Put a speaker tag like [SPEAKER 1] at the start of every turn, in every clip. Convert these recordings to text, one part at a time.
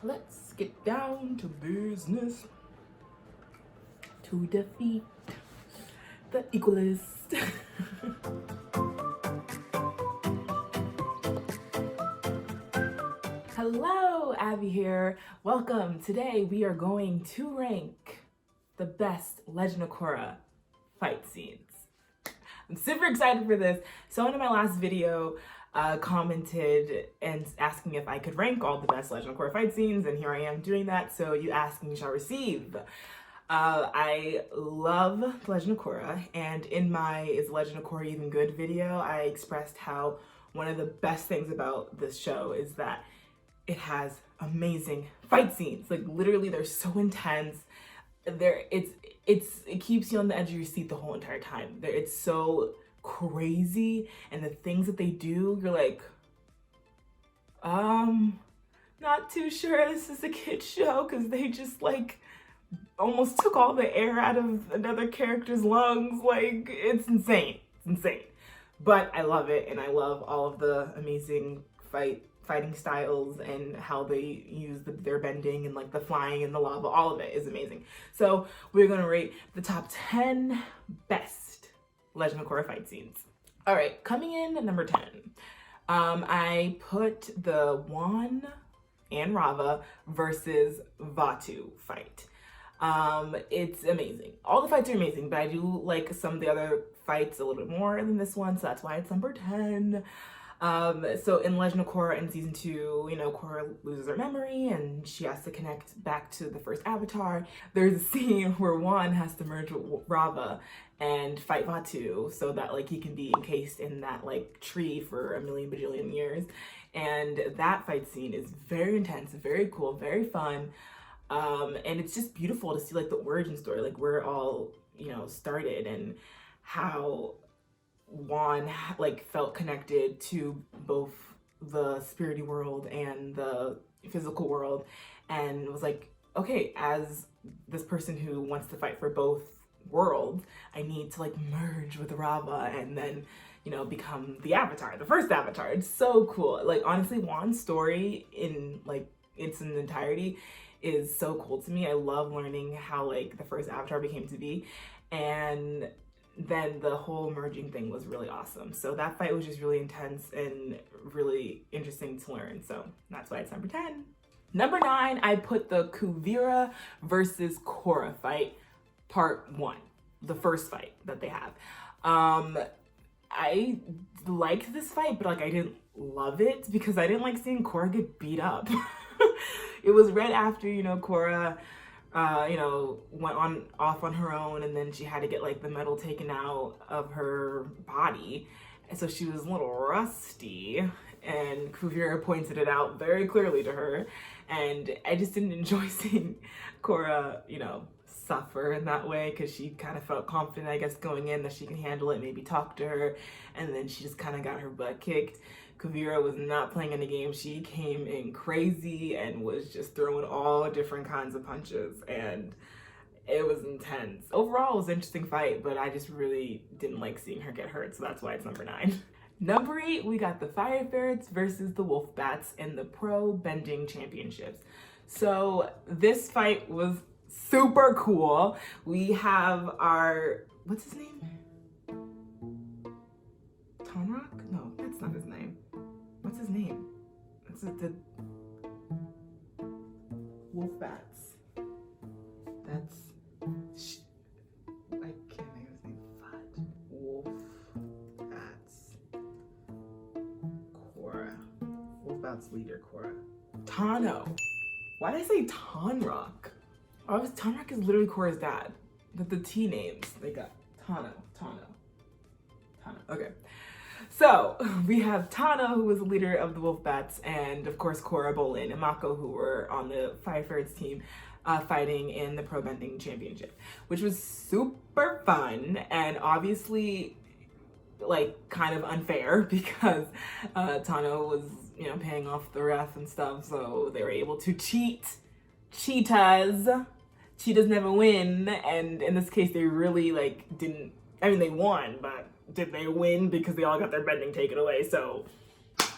[SPEAKER 1] let's get down to business to defeat the equalist. Hello, Abby here. Welcome. Today we are going to rank the best Legend of Korra fight scenes. I'm super excited for this. Someone in my last video commented and asking if I could rank all the best Legend of Korra fight scenes, and here I am doing that. So you ask and you shall receive. I love Legend of Korra, and in my Is Legend of Korra Even Good video, I expressed how one of the best things about this show is that it has amazing fight scenes. Like literally, they're so intense. It keeps you on the edge of your seat the whole entire time. It's so crazy, and the things that they do, you're like, not too sure this is a kid's show, because they just like almost took all the air out of another character's lungs. Like, it's insane. It's insane. But I love it, and I love all of the amazing fighting styles and how they use their bending and like the flying and the lava. All of it is amazing. So we're gonna rate the top 10 best Legend of Korra fight scenes. All right, coming in at number 10, I put the Wan and Rava versus Vatu fight. It's amazing. All the fights are amazing, but I do like some of the other fights a little bit more than this one, so that's why it's number 10. So in Legend of Korra in season 2, you know, Korra loses her memory and she has to connect back to the first avatar. There's a scene where Wan has to merge with Rava and fight Vatu so that like he can be encased in that like tree for a million bajillion years. And that fight scene is very intense, very cool, very fun. And it's just beautiful to see like the origin story, like where it all, you know, started and how Wan like felt connected to both the spirity world and the physical world, and was like, okay, as this person who wants to fight for both worlds, I need to like merge with Rava and then, you know, become the avatar, the first avatar. It's so cool. Like honestly, Wan's story in like its entirety is so cool to me. I love learning how like the first avatar became to be, and then the whole merging thing was really awesome. So that fight was just really intense and really interesting to learn. So that's why it's number 10. Number 9, I put the Kuvera versus Korra fight, part 1, the first fight that they have. I liked this fight, but like I didn't love it because I didn't like seeing Korra get beat up. It was right after, you know, Korra you know, went off on her own, and then she had to get like the metal taken out of her body, and so she was a little rusty, and Kuvera pointed it out very clearly to her, and I just didn't enjoy seeing Korra, you know, suffer in that way, because she kind of felt confident, I guess, going in that she can handle it, maybe talk to her, and then she just kind of got her butt kicked. Kuvera was not playing any games. She came in crazy and was just throwing all different kinds of punches, and it was intense. Overall, it was an interesting fight, but I just really didn't like seeing her get hurt, so that's why it's number 9. Number 8, we got the Fire Ferrets versus the Wolf Bats in the Pro Bending Championships. So this fight was super cool. We have our, what's his name? Tarlock? No, that's not his name. What's his name? It's the Wolf Bats. That's, I can't think of his name. Fudge. Wolf Bats. Korra. Wolf Bats leader, Korra. Tano. Why did I say Tarlock? Tarlock is literally Korra's dad. The T names they got. Tano. Okay. So we have Tana, who was the leader of the Wolf Bats, and of course Korra, Bolin, and Mako, who were on the Fire Ferrets team, fighting in the Pro Bending Championship, which was super fun and obviously like kind of unfair because Tano was, you know, paying off the ref and stuff, so they were able to cheat. Cheetahs never win, and in this case they really like didn't. I mean, they won, but did they win because they all got their bending taken away? So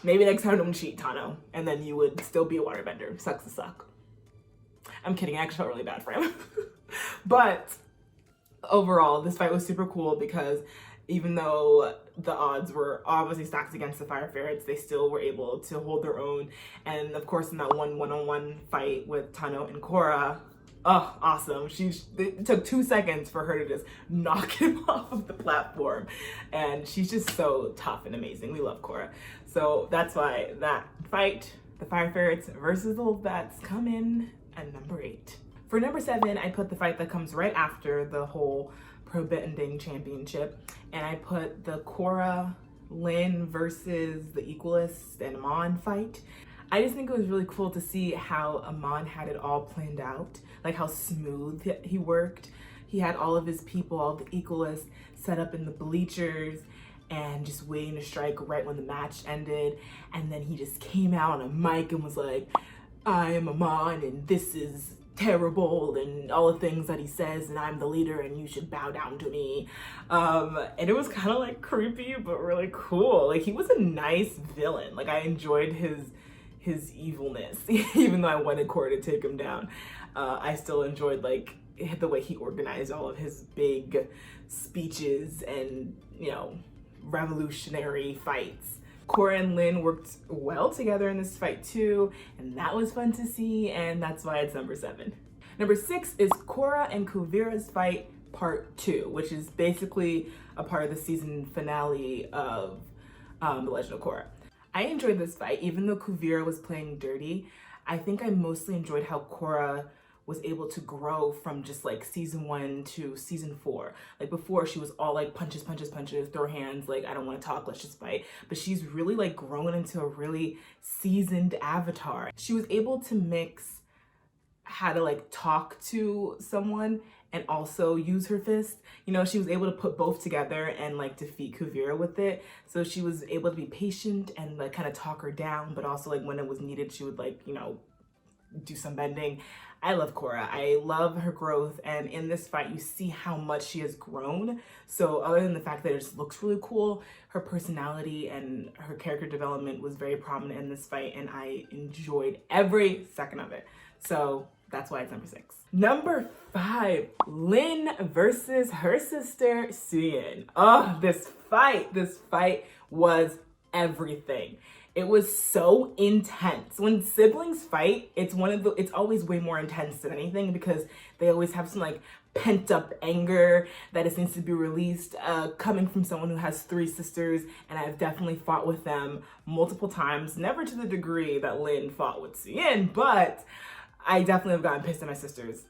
[SPEAKER 1] maybe next time don't cheat, Tano, and then you would still be a waterbender. Sucks to suck. I'm kidding, I actually felt really bad for him. But overall, this fight was super cool because even though the odds were obviously stacked against the Fire Ferrets, they still were able to hold their own. And of course, in that one-on-one fight with Tano and Korra, oh, awesome. It took 2 seconds for her to just knock him off of the platform. And she's just so tough and amazing. We love Korra. So that's why that fight, the Fire Ferrets versus the Wolfbats, come in at number 8. For number 7, I put the fight that comes right after the whole Pro Bending Championship. And I put the Korra, Lin versus the Equalist and Amman fight. I just think it was really cool to see how Amman had it all planned out, like how smooth he worked. He had all of his people, all the Equalists, set up in the bleachers and just waiting to strike right when the match ended. And then he just came out on a mic and was like, I am Amman and this is terrible, and all the things that he says, and I'm the leader and you should bow down to me. And it was kind of like creepy but really cool. Like, he was a nice villain. Like, I enjoyed his evilness. Even though I wanted Korra to take him down, I still enjoyed like the way he organized all of his big speeches and, you know, revolutionary fights. Korra and Lin worked well together in this fight too, and that was fun to see, and that's why it's number 7. Number 6 is Korra and Kuvera's fight part 2, which is basically a part of the season finale of The Legend of Korra. I enjoyed this fight, even though Kuvera was playing dirty. I think I mostly enjoyed how Korra was able to grow from just like season 1 to season 4. Like, before she was all like punches, throw hands, like I don't want to talk, let's just fight. But she's really like grown into a really seasoned avatar. She was able to mix how to like talk to someone and also use her fist. You know, she was able to put both together and like defeat Kuvera with it. So she was able to be patient and like kind of talk her down, but also like when it was needed, she would like, you know, do some bending. I love Korra. I love her growth, and in this fight you see how much she has grown. So other than the fact that it just looks really cool, her personality and her character development was very prominent in this fight, and I enjoyed every second of it. So that's why it's number 6. Number 5, Lin versus her sister Suyin. Oh, this fight was everything. It was so intense. When siblings fight, it's always way more intense than anything, because they always have some like pent up anger that it needs to be released, coming from someone who has 3 sisters, and I've definitely fought with them multiple times, never to the degree that Lin fought with Suyin, but I definitely have gotten pissed at my sisters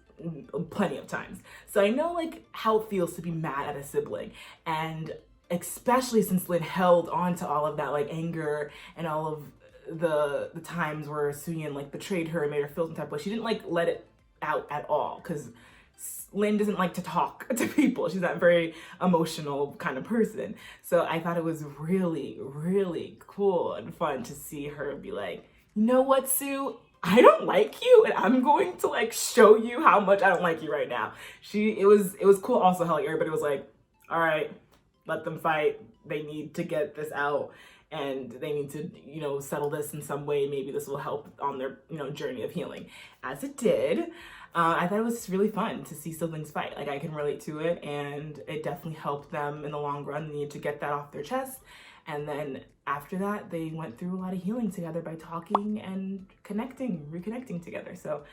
[SPEAKER 1] plenty of times. So I know like how it feels to be mad at a sibling, and especially since Lin held on to all of that like anger and all of the times where Suyin like betrayed her and made her feel some type of way. She didn't like let it out at all, because Lin doesn't like to talk to people. She's that very emotional kind of person. So I thought it was really, really cool and fun to see her be like, you know what, Sue? I don't like you, and I'm going to like show you how much I don't like you right now. It was cool also how like everybody was like, all right, let them fight. They need to get this out, and they need to, you know, settle this in some way. Maybe this will help on their, you know, journey of healing. As it did. I thought it was really fun to see siblings fight. Like, I can relate to it, and it definitely helped them in the long run. They needed to get that off their chest. And then after that, they went through a lot of healing together by talking and reconnecting together. So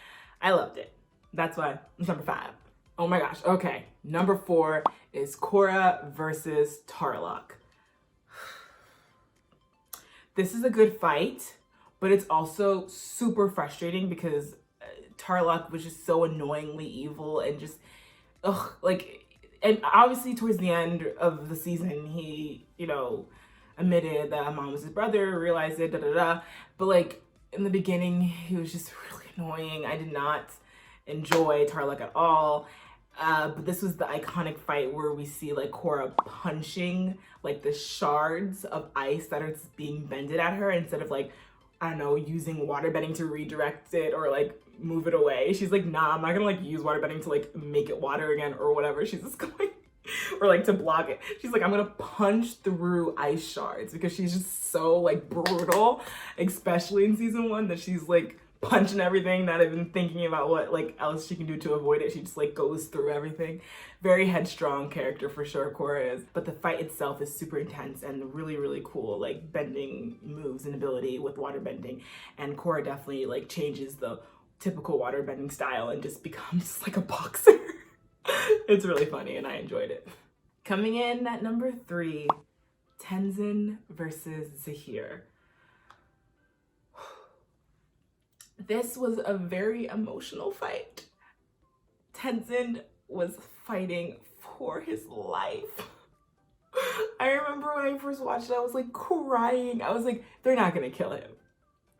[SPEAKER 1] I loved it. That's why it's number 5. Oh my gosh. Okay. Number 4 is Korra versus Tarlock. This is a good fight, but it's also super frustrating because Tarlock was just so annoyingly evil and just, and obviously towards the end of the season, he, you know, admitted that Amman was his brother, realized it, but like in the beginning, he was just really annoying. I did not enjoy Tarlock at all. But this was the iconic fight where we see like Korra punching like the shards of ice that are being bended at her, instead of like, I don't know, using water bending to redirect it or like move it away. She's like, nah, I'm not gonna like use water bending to like make it water again or whatever. She's just going, or like to block it. She's like, I'm gonna punch through ice shards, because she's just so like brutal, especially in season 1, that she's like punching everything, not even thinking about what like else she can do to avoid it. She just like goes through everything. Very headstrong character for sure, Korra is. But the fight itself is super intense and really, really cool, like bending moves and ability with water bending. And Korra definitely like changes the typical water bending style and just becomes like a boxer. It's really funny and I enjoyed it. Coming in at number 3, Tenzin versus Zaheer. This was a very emotional fight. Tenzin was fighting for his life. I remember when I first watched it, I was like crying. I was like, they're not gonna kill him.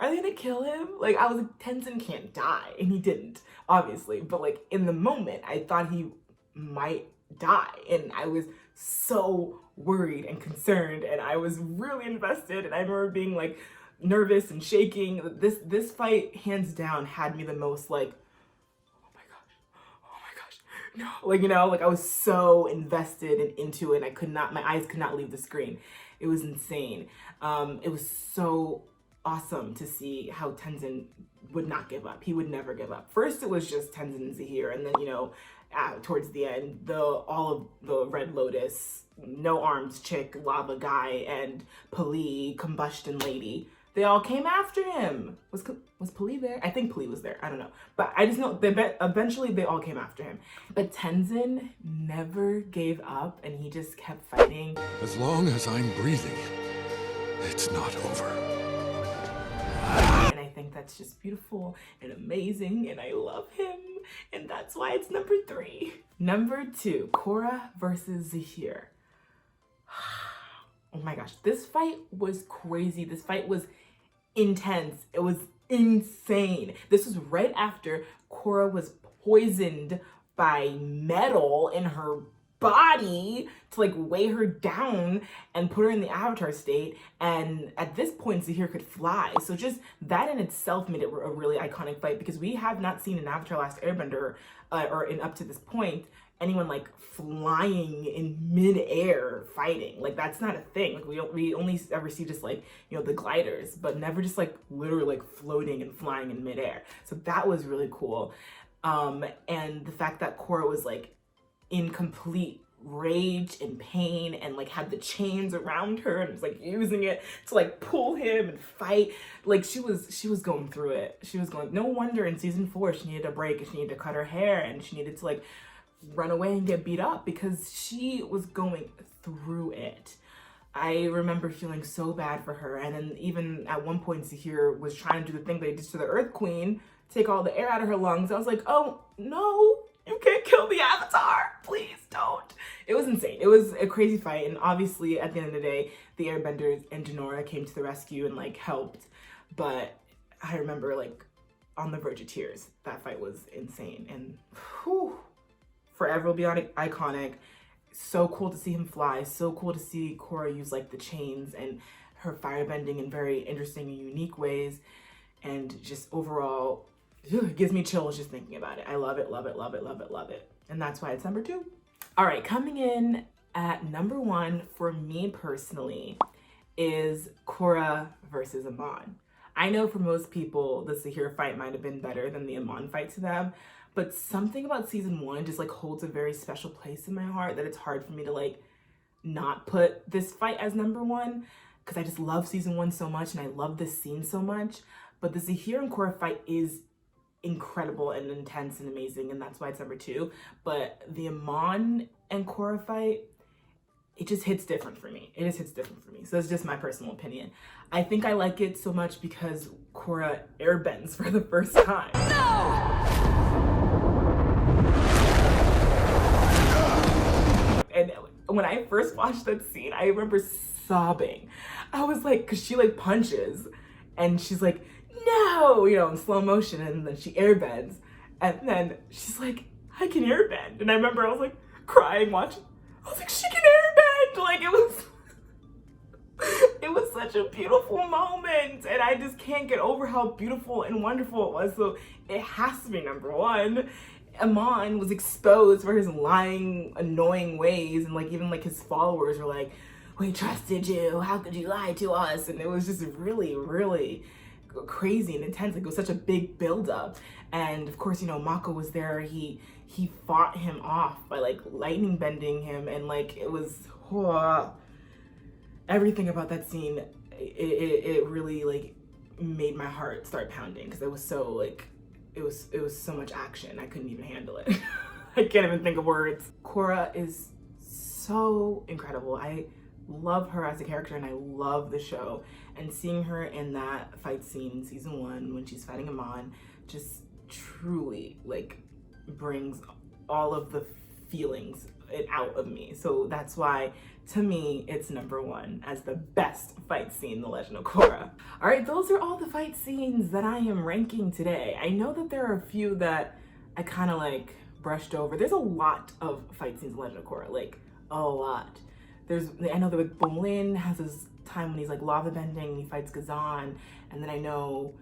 [SPEAKER 1] Are they gonna kill him? Like, I was like, Tenzin can't die. And he didn't, obviously. But like in the moment, I thought he might die. And I was so worried and concerned and I was really invested. And I remember being like, nervous and shaking. This fight hands down had me the most like, oh my gosh, no, like, you know, like I was so invested and into it. My eyes could not leave the screen. It was insane. It was so awesome to see how Tenzin would not give up. He would never give up. First it was just Tenzin and Zaheer, and then, you know, towards the end, all of the Red Lotus, No Arms chick, Lava guy, and Pali, Combustion Lady, they all came after him. Was Pali there? I think Pali was there. I don't know. But I just know eventually they all came after him. But Tenzin never gave up and he just kept fighting.
[SPEAKER 2] As long as I'm breathing, it's not over.
[SPEAKER 1] And I think that's just beautiful and amazing and I love him. And that's why it's number 3. Number 2, Korra versus Zuhir. Oh my gosh, this fight was crazy. This fight was intense. It was insane. This was right after Korra was poisoned by metal in her body to like weigh her down and put her in the avatar state. And at this point, Zuhir could fly. So just that in itself made it a really iconic fight because we have not seen an Avatar Last Airbender or in up to this point anyone like flying in midair fighting. Like that's not a thing. Like we only ever see just like, you know, the gliders, but never just like literally like floating and flying in midair. So that was really cool. And the fact that Korra was like in complete rage and pain and like had the chains around her and was like using it to like pull him and fight. Like she was going through it. No wonder in season 4 she needed a break and she needed to cut her hair and she needed to like run away and get beat up because she was going through it. I remember feeling so bad for her. And then even at one point, Zaheer was trying to do the thing they did to the Earth Queen, take all the air out of her lungs. I was like, oh no, you can't kill the Avatar. Please don't. It was insane. It was a crazy fight. And obviously at the end of the day, the Airbenders and Denora came to the rescue and like helped. But I remember like on the verge of tears. That fight was insane. And whew, forever will be iconic. So cool to see him fly. So cool to see Korra use like the chains and her firebending in very interesting and unique ways. And just overall, it gives me chills just thinking about it. I love it, love it, love it, love it, love it. And that's why it's number 2. All right, coming in at number 1 for me personally is Korra versus Amman. I know for most people, the Zaheer fight might have been better than the Amman fight to them. But something about season 1 just like holds a very special place in my heart that it's hard for me to like not put this fight as number 1 because I just love season 1 so much and I love this scene so much. But the Zaheer and Korra fight is incredible and intense and amazing and that's why it's number 2. But the Amman and Korra fight, it just hits different for me. It just hits different for me. So that's just my personal opinion. I think I like it so much because Korra airbends for the first time. No! And when I first watched that scene, I remember sobbing. I was like, cause she like punches and she's like, no, you know, in slow motion and then she airbends. And then she's like, I can airbend. And I remember I was like crying watching. I was like, she can airbend. Like it was such a beautiful moment. And I just can't get over how beautiful and wonderful it was. So it has to be number 1. Amman was exposed for his lying, annoying ways, and like even like his followers were like, we trusted you, how could you lie to us? And it was just really, really crazy and intense. Like, it was such a big build-up. And of course, you know, Mako was there. He fought him off by like lightning bending him, and like it was everything about that scene. It really like made my heart start pounding, because it was so like it was so much action. I couldn't even handle it. I can't even think of words. Korra is so incredible. I love her as a character, and I love the show. And seeing her in that fight scene in season 1 when she's fighting Amman just truly like brings all of the feelings out of me. So that's why, to me, it's #1 as the best fight scene in The Legend of Korra. All right, those are all the fight scenes that I am ranking today. I know that there are a few that I kind of like brushed over. There's a lot of fight scenes in Legend of Korra, like a lot. I know that like Bolin has this time when he's like lava bending and he fights Gazan, and then I know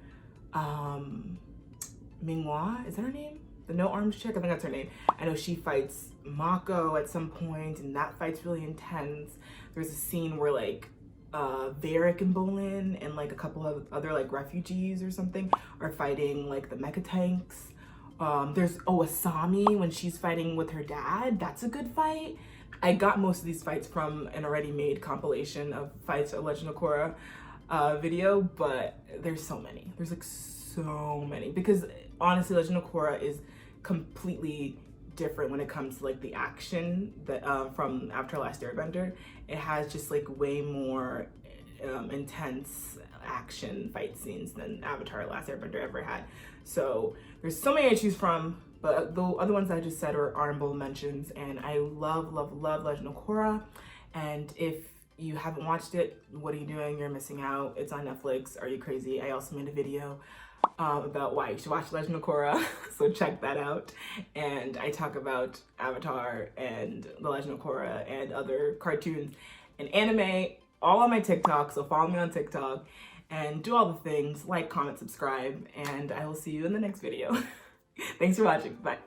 [SPEAKER 1] Minghua, is that her name? The no arms chick, I think that's her name. I know she fights Mako at some point, and that fight's really intense. There's a scene where like Varric and Bolin and like a couple of other like refugees or something are fighting like the mecha tanks. There's Asami when she's fighting with her dad. That's a good fight. I got most of these fights from an already made compilation of fights at Legend of Korra video, but there's so many. There's like so many, because honestly, Legend of Korra is completely different when it comes to like the action that from Avatar: Last Airbender. It has just like way more intense action fight scenes than Avatar: Last Airbender ever had. So there's so many I choose from, but the other ones I just said are honorable mentions, and I love Legend of Korra. And if you haven't watched it, what are you doing? You're missing out. It's on Netflix. Are you crazy? I also made a video about why you should watch Legend of Korra, so check that out. And I talk about Avatar and The Legend of Korra and other cartoons and anime all on my TikTok, so follow me on TikTok and do all the things, like, comment, subscribe, and I will see you in the next video. Thanks for watching. Bye.